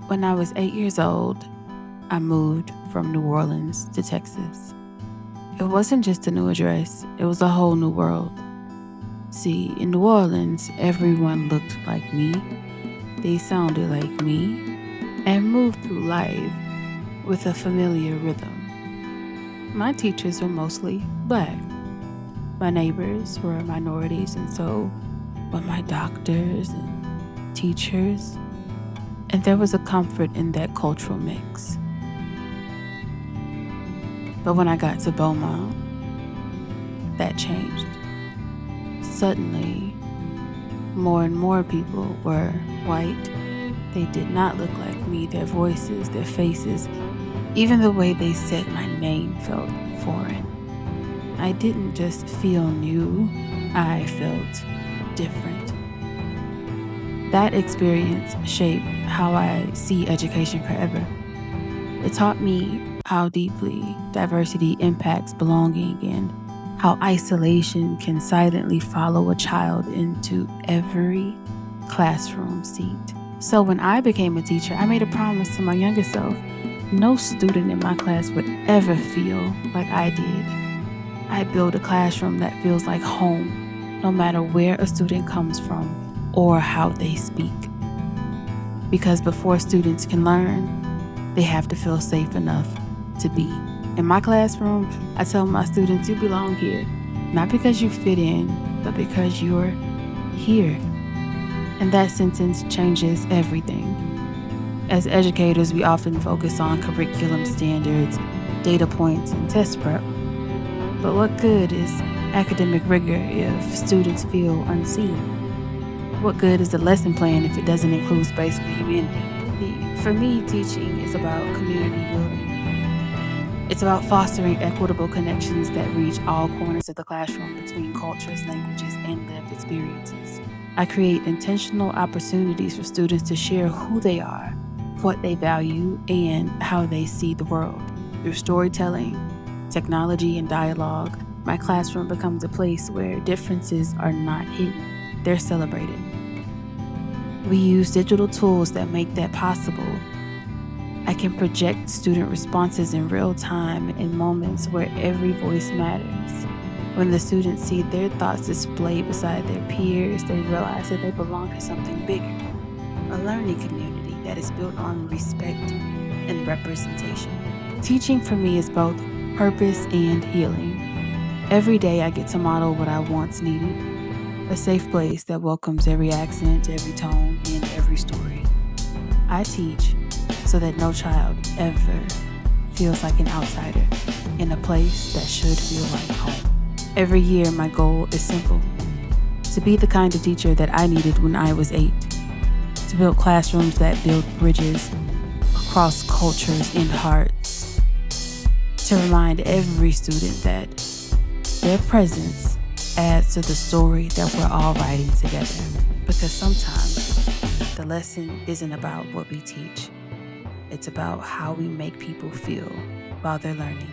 When I was 8 years old, I moved from New Orleans to Texas. It wasn't just a new address, it was a whole new world. See, in New Orleans, everyone looked like me, they sounded like me, and moved through life with a familiar rhythm. My teachers were mostly Black. My neighbors were minorities, and so were my doctors and teachers. And there was a comfort in that cultural mix. But when I got to Beaumont, that changed. Suddenly, more and more people were white. They did not look like me. Their voices, their faces, even the way they said my name felt foreign. I didn't just feel new, I felt different. That experience shaped how I see education forever. It taught me how deeply diversity impacts belonging and how isolation can silently follow a child into every classroom seat. So when I became a teacher, I made a promise to my younger self. No student in my class would ever feel like I did. I build a classroom that feels like home, no matter where a student comes from or how they speak. Because before students can learn, they have to feel safe enough to be. In my classroom, I tell my students, you belong here, not because you fit in, but because you're here. And that sentence changes everything. As educators, we often focus on curriculum standards, data points, and test prep. But what good is academic rigor if students feel unseen? What good is the lesson plan if it doesn't include space for humanity? For me, teaching is about community building. It's about fostering equitable connections that reach all corners of the classroom between cultures, languages, and lived experiences. I create intentional opportunities for students to share who they are, what they value, and how they see the world. Through storytelling, technology, and dialogue, my classroom becomes a place where differences are not hidden, they're celebrated. We use digital tools that make that possible. I can project student responses in real time in moments where every voice matters. When the students see their thoughts displayed beside their peers, they realize that they belong to something bigger, a learning community that is built on respect and representation. Teaching for me is both purpose and healing. Every day I get to model what I once needed, a safe place that welcomes every accent, every tone, and every story. I teach so that no child ever feels like an outsider in a place that should feel like home. Every year my goal is simple, to be the kind of teacher that I needed when I was 8, to build classrooms that build bridges across cultures and hearts, to remind every student that their presence adds to the story that we're all writing together. Because sometimes the lesson isn't about what we teach, it's about how we make people feel while they're learning.